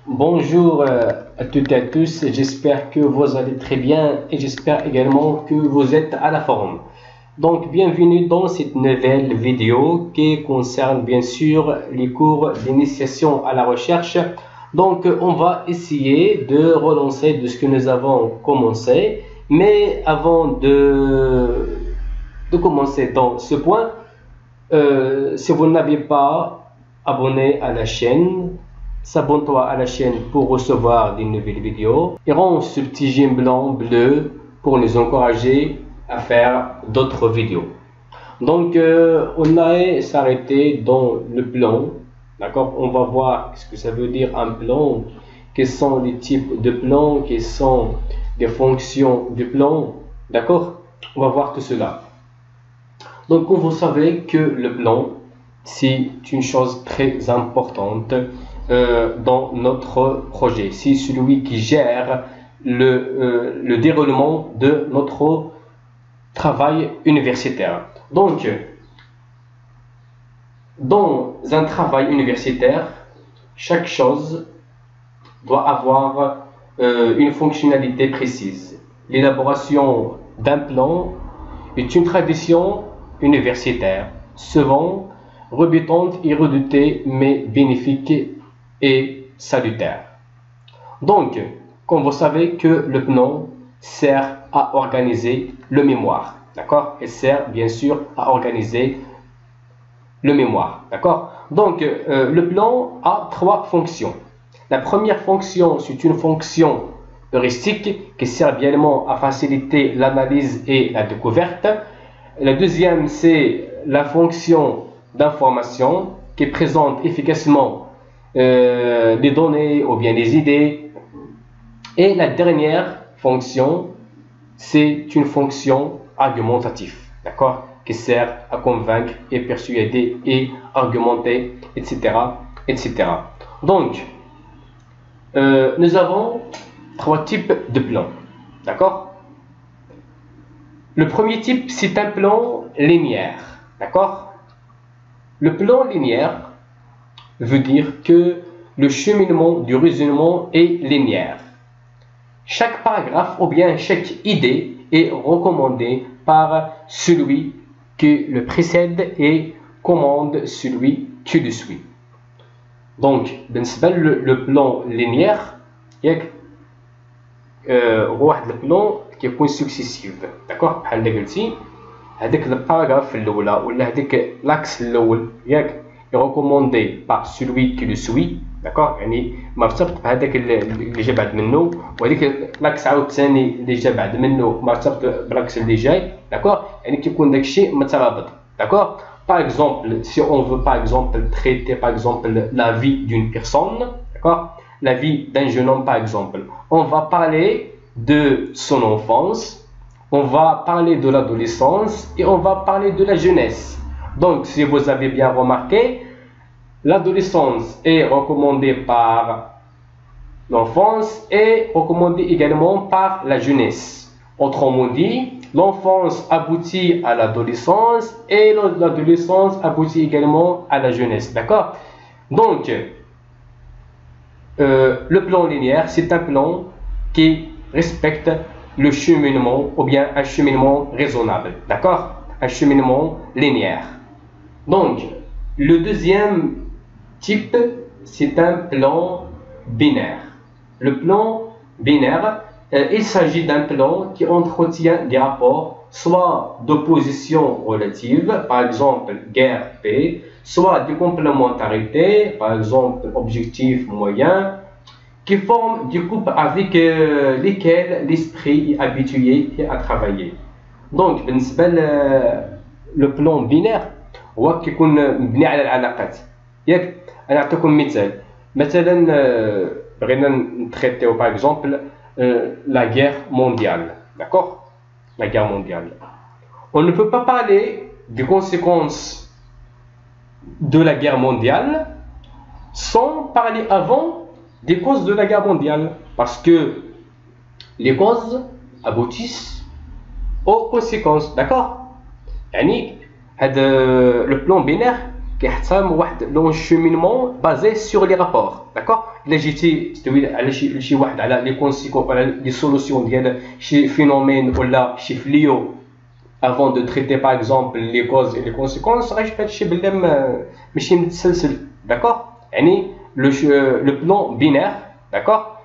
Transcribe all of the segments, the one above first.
Bonjour à toutes et à tous, j'espère que vous allez très bien et j'espère également que vous êtes à la forme. Donc bienvenue dans cette nouvelle vidéo qui concerne bien sûr les cours d'initiation à la recherche. Donc on va essayer de relancer de ce que nous avons commencé, mais avant de commencer dans ce point, si vous n'avez pas abonné à la chaîne, s'abonne-toi à la chaîne pour recevoir des nouvelles vidéos et rends ce petit j'aime blanc bleu pour nous encourager à faire d'autres vidéos. Donc on a s'arrêter dans le plan, d'accord. On va voir ce que ça veut dire un plan, quels sont les types de plans, quelles sont les fonctions du plan, d'accord. On va voir tout cela. Donc comme vous savez que le plan c'est une chose très importante dans notre projet. C'est celui qui gère le déroulement de notre travail universitaire. Donc, dans un travail universitaire, chaque chose doit avoir une fonctionnalité précise. L'élaboration d'un plan est une tradition universitaire, souvent rebutante et redoutée, mais bénéfique et salutaire. Donc, comme vous savez que le plan sert à organiser le mémoire, d'accord. Il sert bien sûr à organiser le mémoire, d'accord. Donc, le plan a trois fonctions. La première fonction, c'est une fonction heuristique qui sert également à faciliter l'analyse et la découverte. La deuxième, c'est la fonction d'information qui présente efficacement des données ou bien des idées. Et la dernière fonction, c'est une fonction argumentative, d'accord, qui sert à convaincre et persuader et argumenter, etc., etc. Donc, nous avons trois types de plans, d'accord. Le premier type, c'est un plan linéaire, d'accord. Le plan linéaire veut dire que le cheminement du raisonnement est linéaire. Chaque paragraphe ou bien chaque idée est recommandée par celui qui le précède et commande celui qui le suit. Donc, le plan linéaire, واحد البلان كيكون سكسيسيف، داكوغ. بحال اللي قلتي هذاك الباراغراف الاولى ولا هذاك لاكس الاول ياك ريكوموندي بار سولوي كي لو سوي، داكوغ. يعني مرتبط بهذاك اللي جا بعد منه، وهذيك لاكس عاوتاني اللي جا بعد منه مرتبط بلاكس اللي جاي، داكوغ. يعني كيكون داكشي مترابط، داكوغ. Par exemple, si on veut par exemple traiter par exemple la vie d'une personne, d'accord, la vie d'un jeune homme par exemple, on va parler de son enfance, on va parler de l'adolescence et on va parler de la jeunesse. Donc, si vous avez bien remarqué, l'adolescence est recommandée par l'enfance et recommandée également par la jeunesse. Autrement dit, l'enfance aboutit à l'adolescence et l'adolescence aboutit également à la jeunesse, d'accord. Donc, le plan linéaire, c'est un plan qui respecte le cheminement ou bien un cheminement raisonnable, d'accord, un cheminement linéaire. Donc, le deuxième type, c'est un plan binaire. Le plan binaire, il s'agit d'un plan qui entretient des rapports soit d'opposition relative, par exemple guerre, paix, soit de complémentarité, par exemple objectif, moyen, qui forment des couples avec lesquels l'esprit est habitué à travailler. Donc, le plan binaire هو كيكون مبني على العلاقات، ياك. انا نعطيكم مثلا بغينا نتريتيو par exemple la guerre mondiale, d'accord. La guerre mondiale, on ne peut pas parler des conséquences de la guerre mondiale sans parler avant des causes de la guerre mondiale, parce que les causes aboutissent aux conséquences, d'accord. يعني هذا le plan binaire كيحترم واحد l'encheminement basé sur les rapports. D'accord. إلا جيتي تدوي على شي واحد على لي كونسيكونس ولا لي سولوسيون ديال شي فينومين ولا شي فليو avant de traiter par exemple les causes et les conséquences, غيشوف هادشي بلي ماشي متسلسل. D'accord. يعني le plan binaire, d'accord,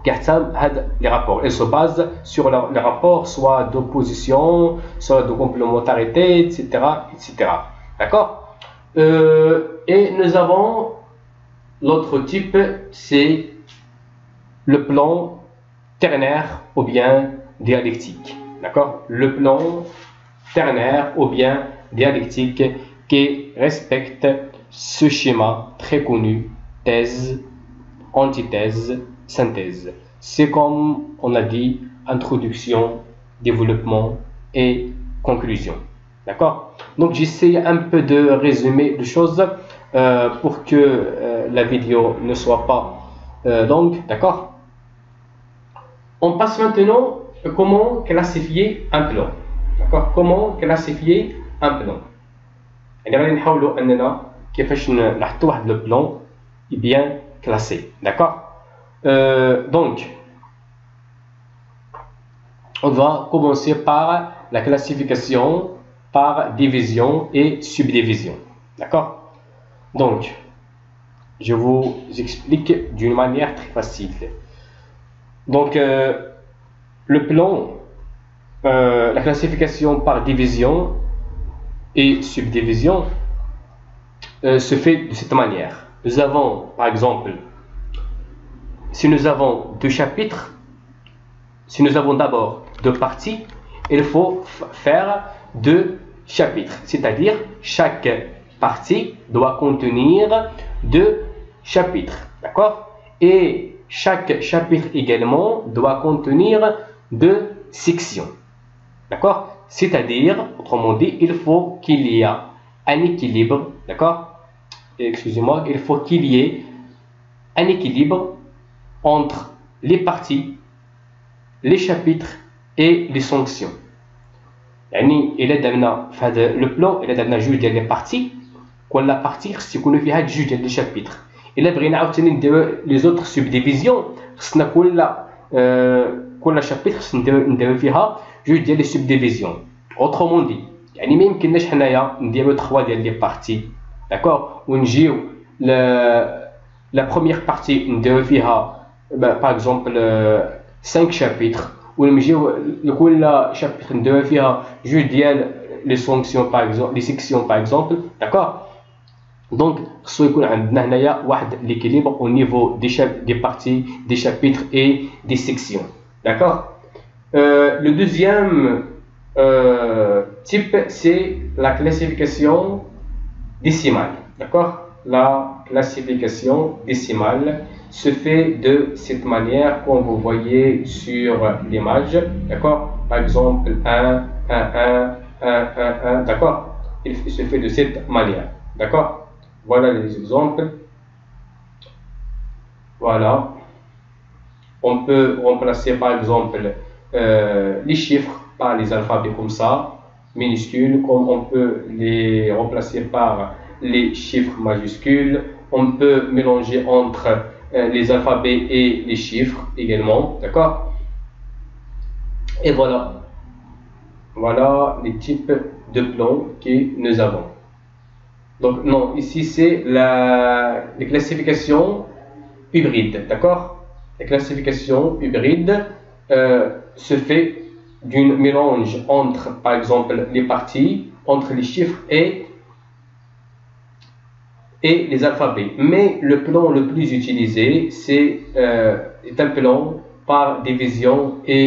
كيحترم هاد les rapports. Il se base sur les rapports soit d'opposition, soit de complémentarité, etc., etc. D'accord. Et nous avons l'autre type, c'est le plan ternaire ou bien dialectique. D'accord. Le plan ternaire ou bien dialectique qui respecte ce schéma très connu, thèse, antithèse, synthèse. C'est comme on a dit, introduction, développement et conclusion. D'accord. Donc j'essaie un peu de résumer les choses pour que la vidéo ne soit pas longue. D'accord. On passe maintenant à comment classifier un plan. D'accord. Comment classifier un plan. يعني غادي نحاولوا اننا كيفاش نحطوا واحد لو بلان bien classé. D'accord. Donc on va commencer par la classification par division et subdivision. D'accord. Donc je vous explique d'une manière très facile. Donc le plan, la classification par division et subdivision se fait de cette manière. Nous avons par exemple, si nous avons deux chapitres, si nous avons d'abord deux parties, il faut faire deux chapitres, c'est-à-dire chaque partie doit contenir deux chapitres. D'accord. Et chaque chapitre également doit contenir deux sections. D'accord. C'est-à-dire, autrement dit, il faut qu'il y ait un équilibre. D'accord. Excusez-moi, il faut qu'il y ait un équilibre entre les parties, les chapitres et les sanctions. يعني إلا درنا في هذا لو بلان إلا درنا جوج ديال لي بارتي، كل بارتي خص يكونوا فيها جوج ديال لي شابيتر. إلا بغينا عاوتاني نديرو لي زوطر سوبديفيزيون خصنا كل شابيتر خصنا نديرو فيها جوج ديال لي سوبديفيزيون. اوترومون دي يعني ما يمكنناش حنايا نديرو 3 ديال لي بارتي. داكور. ونجيو لا بروميير بارتي نديرو فيها باغ اكزومبل 5 شابيتر، ونجيو لكل شابيتر نديرو فيها جوج ديال لي فونكسيون باغ اكزومبل لي سيكسيون باغ اكزومبل. داكور. دونك خصو يكون عندنا هنايا واحد ليكيليبر او نيفو دي بارتي دي شابيتر اي دي سيكسيون. داكور. Le deuxième type, c'est la classification décimale. D'accord. La classification décimale se fait de cette manière comme vous voyez sur l'image. D'accord. Par exemple 1, 1, 1, 1, 1, 1. D'accord. Il se fait de cette manière. D'accord. Voilà les exemples. Voilà. On peut remplacer par exemple les chiffres par les alphabets comme ça, minuscules, comme on peut les remplacer par les chiffres majuscules. On peut mélanger entre les alphabets et les chiffres également. D'accord. Et voilà. Voilà les types de plans que nous avons. Donc non, ici c'est les classifications hybrides. D'accord. La classification hybride se fait d'un mélange entre, par exemple, les parties, entre les chiffres et les alphabets. Mais le plan le plus utilisé, c'est un plan par division et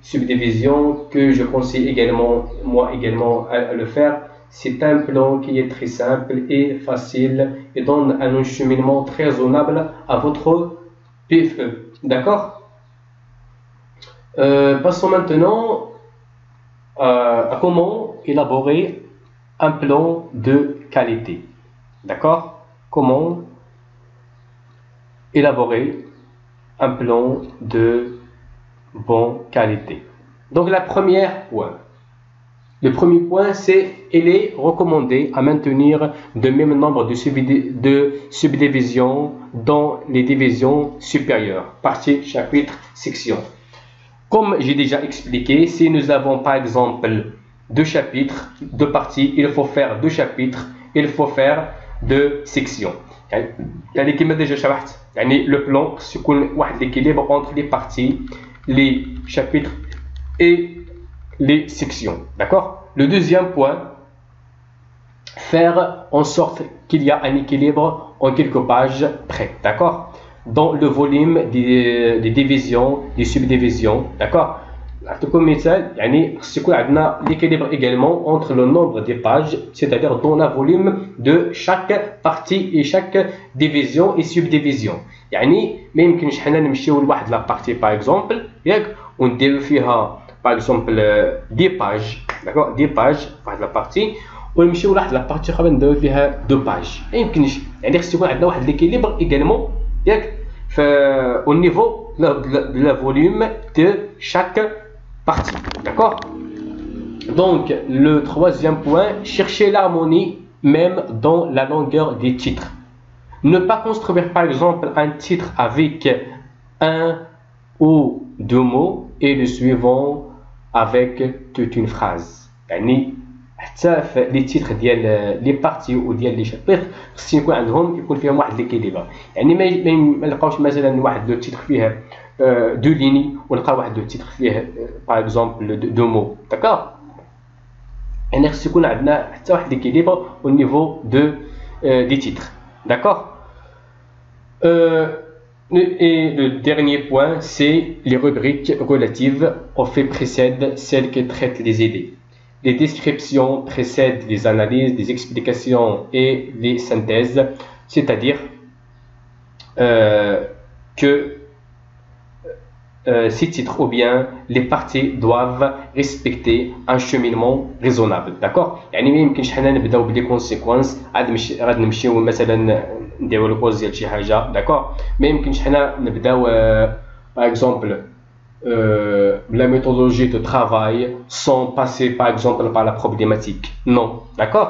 subdivision que je conseille également, moi également, à le faire. C'est un plan qui est très simple et facile et donne un encheminement très raisonnable à votre PFE. D'accord. Passons maintenant à comment élaborer un plan de qualité. D'accord. Comment élaborer un plan de bonne qualité. Donc la première point, Le premier point, c'est il est recommandé à maintenir le même nombre de subdivisions dans les divisions supérieures, partie, chapitre, section. Comme j'ai déjà expliqué, si nous avons par exemple deux chapitres, deux parties, il faut faire deux chapitres, il faut faire deux sections. يعني كما déjà شرحت يعني le plan يكون واحد l'équilibre entre les parties, les chapitres et les sections. D'accord? Le deuxième point, faire en sorte qu'il y a un équilibre en quelques pages près. D'accord? Dans le volume des divisions, des subdivisions. D'accord? comme مثال يعني يكون عندنا l'équilibre également entre le nombre des pages, c'est-à-dire dans le volume de chaque partie et chaque division et subdivision. يعني ما يمكنش حنا نمشيو لواحد لا بارتي باغ اكزومبل ياك ونديرو فيها باغ اكزومبل 10 باج داكور 10 باج واحد لا بارتي ونمشيو لواحد لا بارتي اخرى نديرو فيها 2 باج ما يمكنش يعني خص يكون عندنا واحد l'équilibre également ياك au niveau de la volume de chaque partie. D'accord? Donc, le troisième point, chercher l'harmonie même dans la longueur des titres. Ne pas construire par exemple un titre avec un ou deux mots et le suivant avec toute une phrase. يعني حتى في لي تيتر ديال لي بارتي وديال لي شابيتر خص يكون عندهم يكون فيهم واحد ليكيليبر يعني ما نلقاوش مثلا واحد لو تيتر فيه دو ليني ونلقاو واحد لو تيتر فيه باغ اكزومبل دو مو داكور يعني خص يكون عندنا حتى واحد ليكيليبر au niveau de des titres d'accord et le dernier point c'est les rubriques relatives aux faits précèdent celles qui traitent les idées. Les descriptions précèdent les analyses, les explications et les synthèses, c'est-à-dire que ces titres ou bien les parties doivent respecter un cheminement raisonnable. D'accord? يعني ما يمكنش حنا نبداو بلي كونسيكونس غاد نمشيو مثلا نديرو الكوز ديال شي حاجه داكور ما يمكنش حنا نبداو باغ اكزومبل la méthodologie de travail sans passer par exemple par la problématique. Non, d'accord?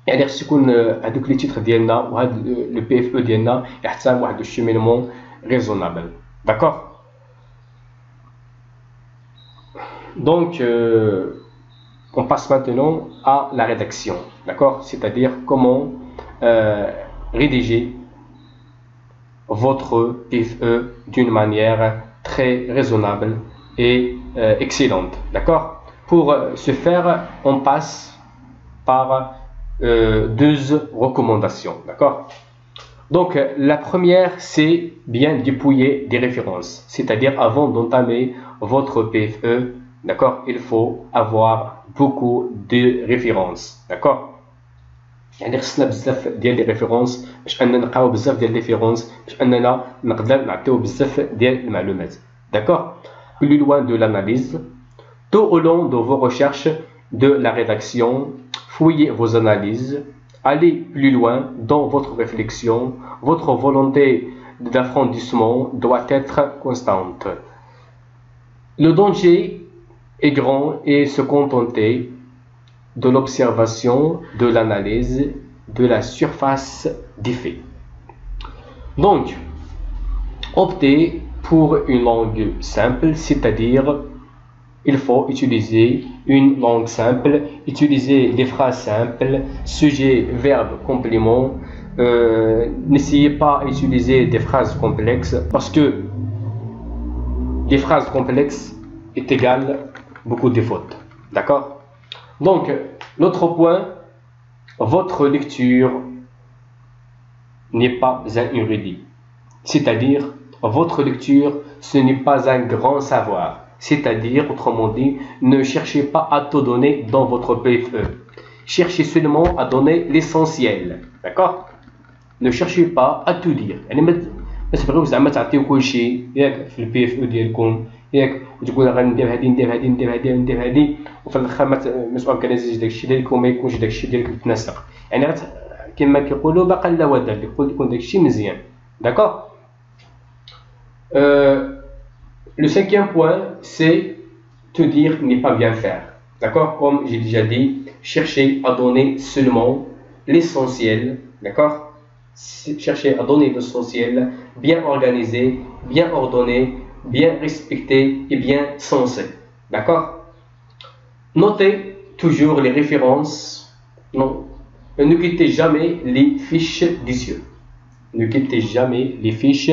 يعني خص يكون هذوك لي تيتر ديالنا وهاد لو بي اف او ديالنا يحترم واحد الشيمينمون ريزونابل. D'accord? Donc on passe maintenant à la rédaction. D'accord? C'est-à-dire comment rédiger votre PFE d'une manière très raisonnable et excellente. D'accord? Pour ce faire, on passe par deux recommandations. D'accord? Donc, la première, c'est bien dépouiller des références. C'est-à-dire, avant d'entamer votre PFE, d'accord, il faut avoir beaucoup de références. D'accord? يعني خصنا بزاف ديال لي ريفيرونس باش اننا نلقاو بزاف ديال لي ريفيرونس باش اننا نقدر نعطيو بزاف ديال المعلومات d'accord plus loin de l'analyse tout au long de vos recherches de la rédaction fouillez vos analyses allez plus loin dans votre réflexion votre volonté d'approfondissement doit être constante le danger est grand et se contenter de l'observation, de l'analyse, de la surface des faits. Donc, optez pour une langue simple, c'est-à-dire il faut utiliser une langue simple, utiliser des phrases simples, sujet, verbe, complément. N'essayez pas d'utiliser des phrases complexes parce que les phrases complexes est égale beaucoup de fautes. D'accord? Donc, l'autre point, votre lecture n'est pas un érudit. C'est-à-dire, votre lecture, ce n'est pas un grand savoir. C'est-à-dire, autrement dit, ne cherchez pas à tout donner dans votre PFE. Cherchez seulement à donner l'essentiel. D'accord? Ne cherchez pas à tout dire. بس بغيو زعما تعطيو كلشي ياك في البي اف او ديالكم ياك وتقول غندير هادي ندير هادي ندير هادي ندير هادي وفي الاخر ما توركانيزيش داكشي ديالك وما يكونش داكشي ديالك متناسق يعني كما كيقولوا باقا لا ودار يكون داكشي مزيان d'accord le cinquième point c'est te dire n'est pas bien faire D'accord? Comme j'ai déjà dit, cherchez à donner seulement l'essentiel. D'accord? Cherchez à donner l'essentiel, bien organisé, bien ordonné, bien respecté et bien sensé. D'accord? Notez toujours les références. Non, ne quittez jamais les fiches des yeux. Ne quittez jamais les fiches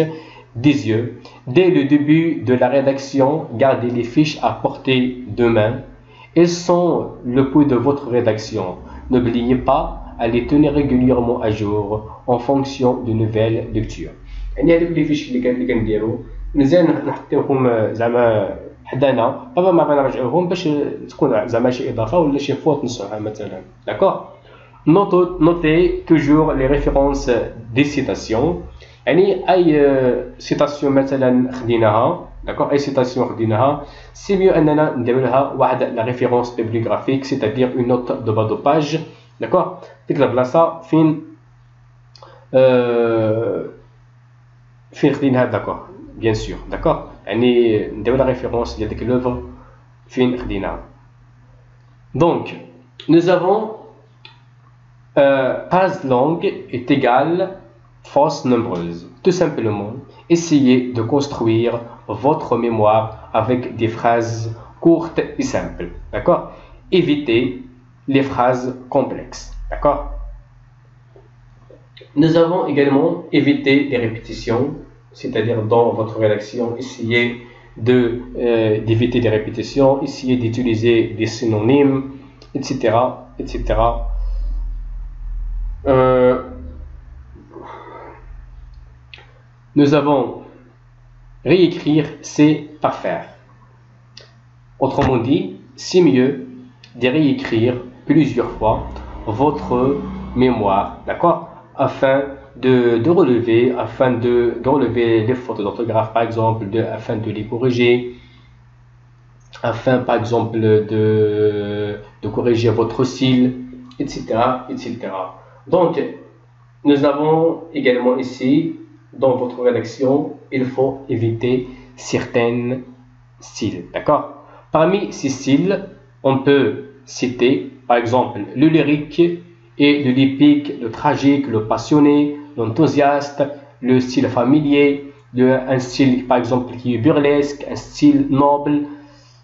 des yeux. Dès le début de la rédaction, gardez les fiches à portée de main. Elles sont le pouls de votre rédaction. N'oubliez pas à les tenir régulièrement à jour en fonction de nouvelles lectures. يعني هذوك لي فيش اللي كنديرو مزيان نحطيوهم زعما حدانا قبل ما نرجعوهم باش تكون زعما شي اضافه ولا شي فوت نصحها مثلا. D'accord? Notez toujours les références des citations. يعني اي citation مثلا خديناها d'accord اي citation خديناها c'est mieux اننا ندير لها واحد la référence bibliographique c'est-à-dire une note de bas de page d'accord ديك البلاصه فين فين خديناها d'accord bien sûr d'accord يعني ندير la référence ديال ديك l'œuvre فين خديناها. Donc nous avons phrase longue est égale fausses nombreuses. Tout simplement, essayez de construire votre mémoire avec des phrases courtes et simples. D'accord? Évitez les phrases complexes. D'accord? Nous avons également évité les répétitions, c'est-à-dire dans votre rédaction, essayez d'éviter les répétitions, essayez d'utiliser des synonymes, etc. etc. Nous avons réécrire, c'est parfaire. Autrement dit, c'est mieux de réécrire plusieurs fois votre mémoire, d'accord, afin de relever, les fautes d'orthographe, par exemple, afin de les corriger, afin, par exemple, de corriger votre style, etc., etc. Donc, nous avons également ici, dans votre rédaction, il faut éviter certains styles, d'accord? Parmi ces styles, on peut citer, par exemple, le lyrique et le l'épique, le tragique, le passionné, l'enthousiaste, le style familier, un style, par exemple, qui est burlesque, un style noble,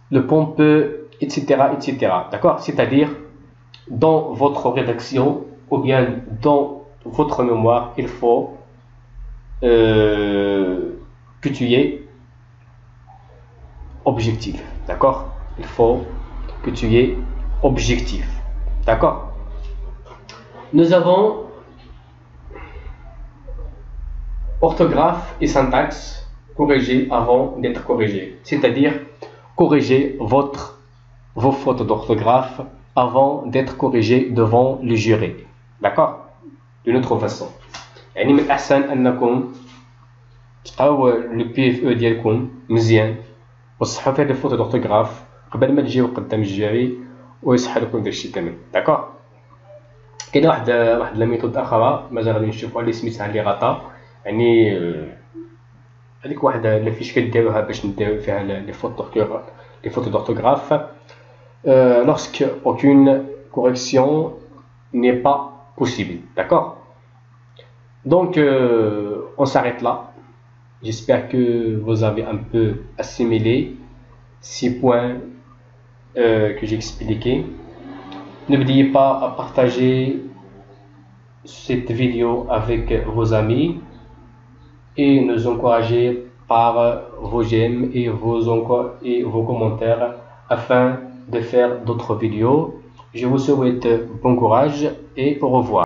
le pompeux, etc., etc., d'accord? C'est-à-dire, dans votre rédaction, ou bien dans votre mémoire, il faut que tu es objectif, d'accord? Il faut que tu es objectif, d'accord? Nous avons orthographe et syntaxe corrigés avant d'être corrigés, c'est-à-dire corriger vos fautes d'orthographe avant d'être corrigé devant le jury, d'accord? D'une autre façon. يعني من الأحسن أنكم تقراو لو بي اف او ديالكم مزيان وتصححوا فيه لي فوت دورتوغراف قبل ما تجيو قدام الجيري ويصحح لكم داكشي كامل. داكوغ؟ كاينه واحد لا ميثود اخرى مازال غادي نشوفوها اللي سميتها لي غاطا، يعني هذيك واحد لا فيش كديروها باش نديرو فيها لي فوت دورتوغراف lorsque aucune correction n'est pas possible. D'accord? Donc, on s'arrête là. J'espère que vous avez un peu assimilé ces points que j'ai expliqués. N'oubliez pas à partager cette vidéo avec vos amis et nous encourager par vos j'aime et vos commentaires afin de faire d'autres vidéos. Je vous souhaite bon courage et au revoir.